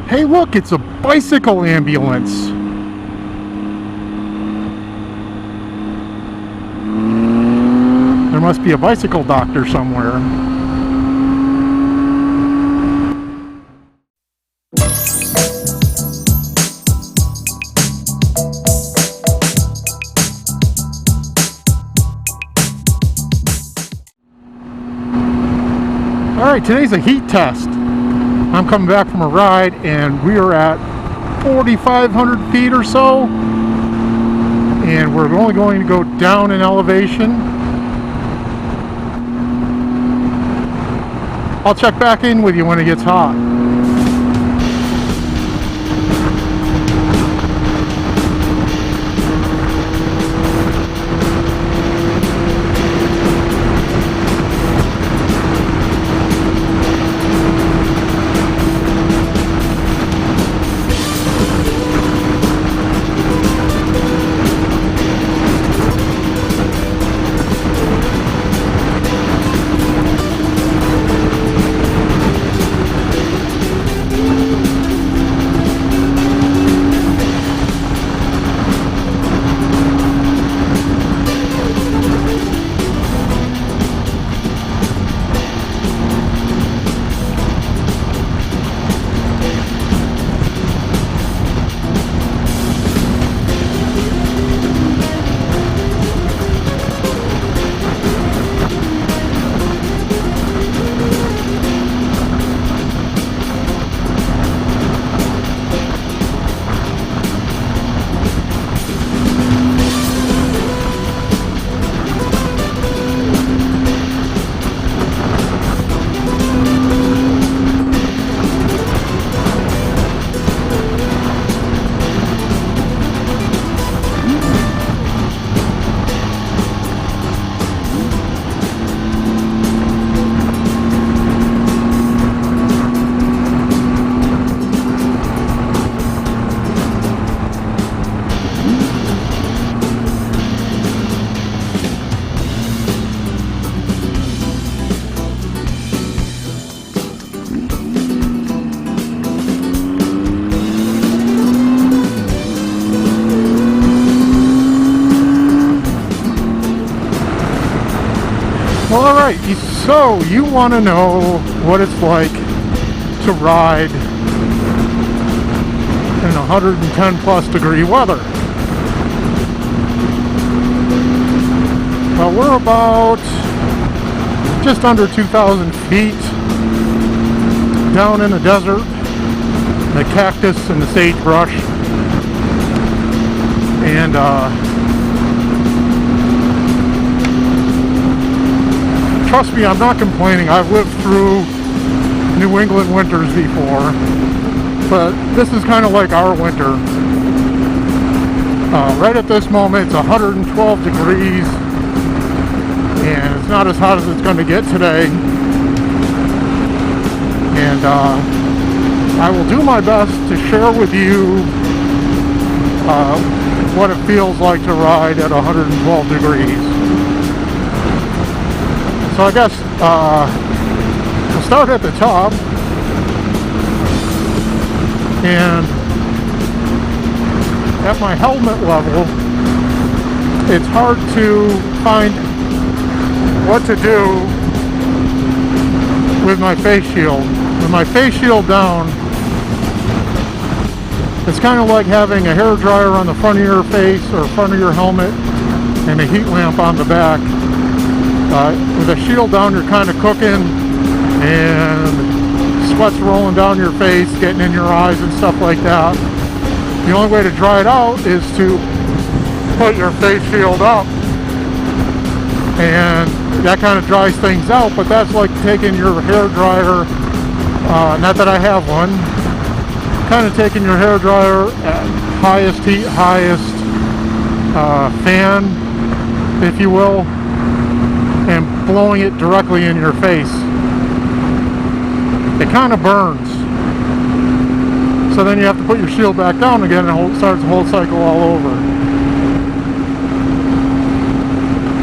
Hey look, it's a bicycle ambulance. There must be a bicycle doctor somewhere. Alright, today's a heat test. I'm coming back from a ride and we are at 4,500 feet or so. And we're only going to go down in elevation. I'll check back in with you when it gets hot. Alright, so you want to know what it's like to ride in 110 plus degree weather. Well, we're about just under 2,000 feet down in the desert, the cactus and the sagebrush, and trust me, I'm not complaining. I've lived through New England winters before, but this is kind of like our winter. Right at this moment, it's 112 degrees, and it's not as hot as it's going to get today. And I will do my best to share with you what it feels like to ride at 112 degrees. So I guess we'll start at the top, and at my helmet level, it's hard to find what to do with my face shield. With my face shield down, it's kind of like having a hair dryer on the front of your face or front of your helmet and a heat lamp on the back. With a shield down, you're kind of cooking, and sweat's rolling down your face, getting in your eyes and stuff like that. The only way to dry it out is to put your face shield up, and that kind of dries things out. But that's like taking your hair dryer, not that I have one, kind of taking your hair dryer at highest heat, highest fan, if you will, and blowing it directly in your face. It kind of burns. So then you have to put your shield back down again, and it starts the whole cycle all over.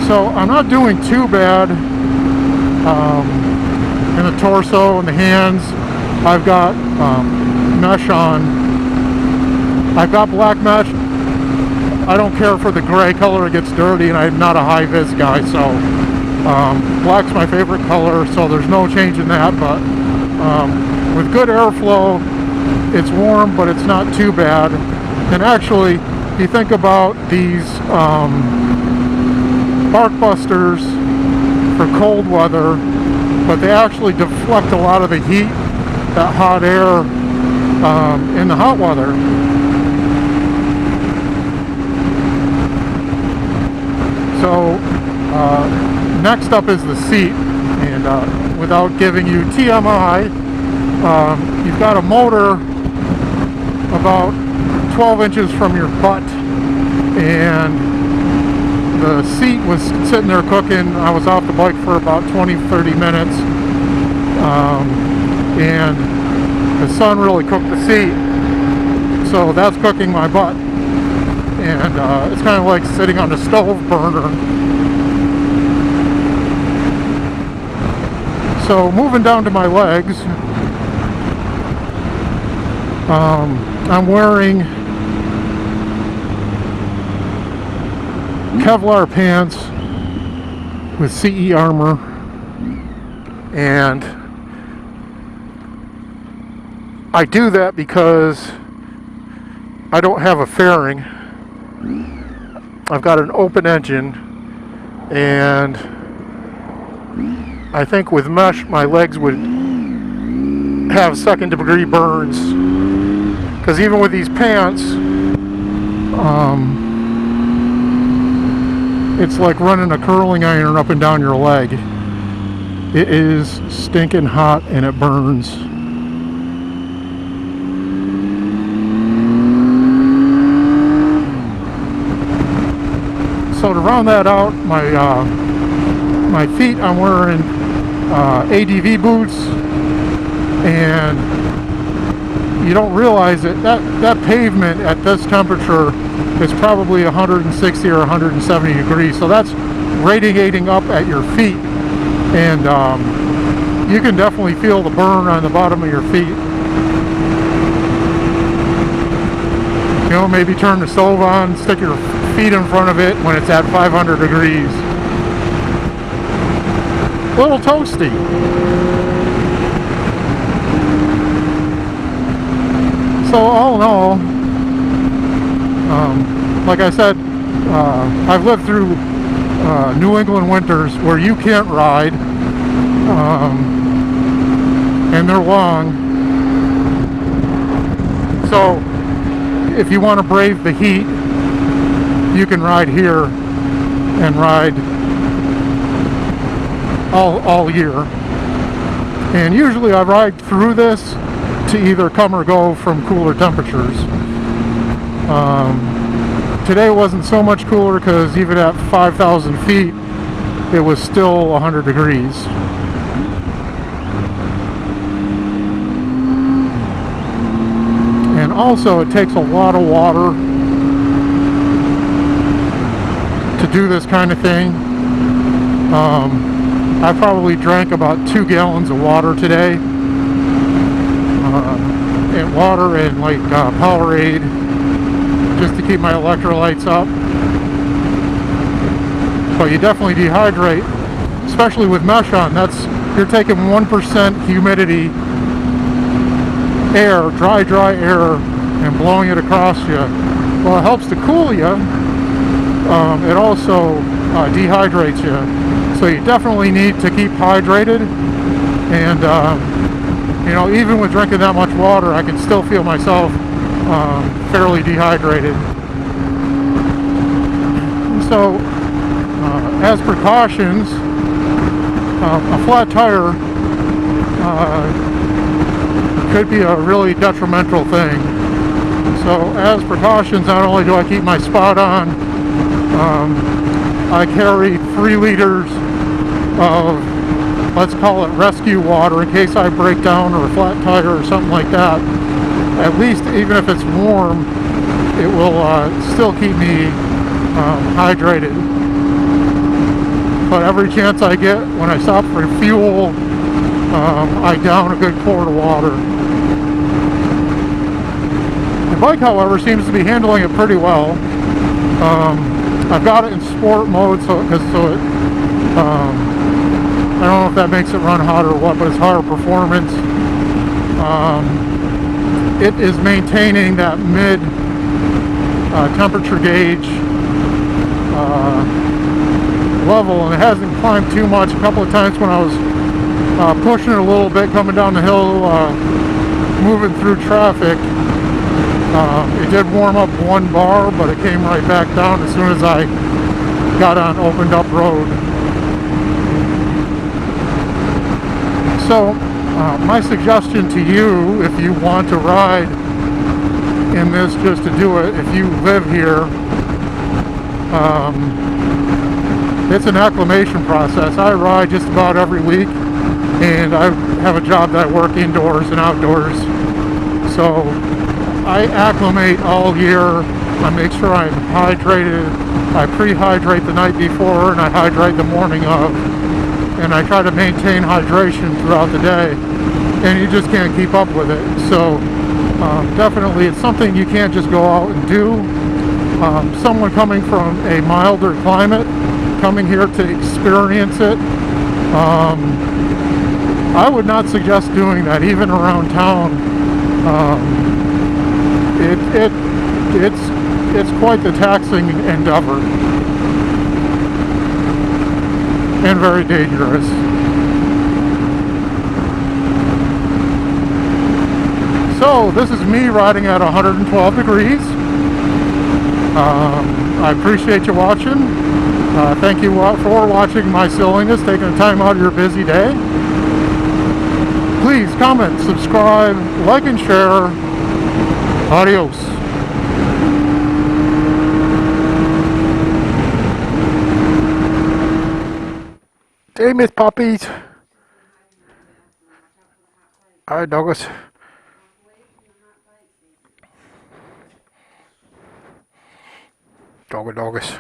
So I'm not doing too bad in the torso and the hands. I've got mesh on. I've got black mesh. I don't care for the gray color, it gets dirty, and I'm not a high-vis guy, so black's my favorite color, so there's no change in that. But with good airflow, it's warm, but it's not too bad. And actually, if you think about these bark busters for cold weather, but they actually deflect a lot of the heat, that hot air, in the hot weather. So next up is the seat, and without giving you TMI, you've got a motor about 12 inches from your butt, and the seat was sitting there cooking. I was off the bike for about 20-30 minutes, and the sun really cooked the seat, so that's cooking my butt. And it's kind of like sitting on a stove burner. So moving down to my legs, I'm wearing Kevlar pants with CE armor, and I do that because I don't have a fairing. I've got an open engine, and I think with mesh my legs would have second degree burns, because even with these pants, it's like running a curling iron up and down your leg. It is stinking hot and it burns. So to round that out, my feet, I'm wearing ADV boots, and you don't realize it, that pavement at this temperature is probably 160 or 170 degrees, so that's radiating up at your feet, and you can definitely feel the burn on the bottom of your feet. You know, maybe turn the stove on, stick your feet in front of it when it's at 500 degrees. A little toasty. So all in all, like I said, I've lived through New England winters where you can't ride, and they're long. So if you want to brave the heat, you can ride here and ride all year. And usually I ride through this to either come or go from cooler temperatures. Today wasn't so much cooler because even at 5,000 feet it was still 100 degrees. And also it takes a lot of water to do this kind of thing. I probably drank about 2 gallons of water today. And water and like Powerade, just to keep my electrolytes up. But you definitely dehydrate, especially with mesh on. You're taking 1% humidity air, dry air, and blowing it across you. Well, it helps to cool you. It also dehydrates you. So you definitely need to keep hydrated. And you know, even with drinking that much water, I can still feel myself fairly dehydrated. So, as precautions, a flat tire could be a really detrimental thing. So, as precautions, not only do I keep my spot on, I carry 3 liters of, let's call it rescue water, in case I break down or a flat tire or something like that. At least, even if it's warm, it will still keep me hydrated. But every chance I get, when I stop for fuel, I down a good quart of water. bike, however, seems to be handling it pretty well. I've got it in sport mode, I don't know if that makes it run hot or what, but it's higher performance. It is maintaining that mid temperature gauge level, and it hasn't climbed too much. A couple of times when I was pushing it a little bit coming down the hill, moving through traffic, it did warm up 1 bar, but it came right back down as soon as I got on opened up road. So my suggestion to you, if you want to ride in this, just to do it if you live here, it's an acclimation process. I ride just about every week, and I have a job that I work indoors and outdoors, so I acclimate all year. I make sure I'm hydrated. I pre-hydrate the night before and I hydrate the morning of, and I try to maintain hydration throughout the day, and you just can't keep up with it. So definitely it's something you can't just go out and do. Someone coming from a milder climate, coming here to experience it, I would not suggest doing that even around town. It's quite the taxing endeavor and very dangerous. So this is me riding at 112 degrees. I appreciate you watching. Thank you for watching my silliness, taking the time out of your busy day. Please comment, subscribe, like, and share. Adios. Hey, Miss Puppies. Alright, doggos. Doggo doggos.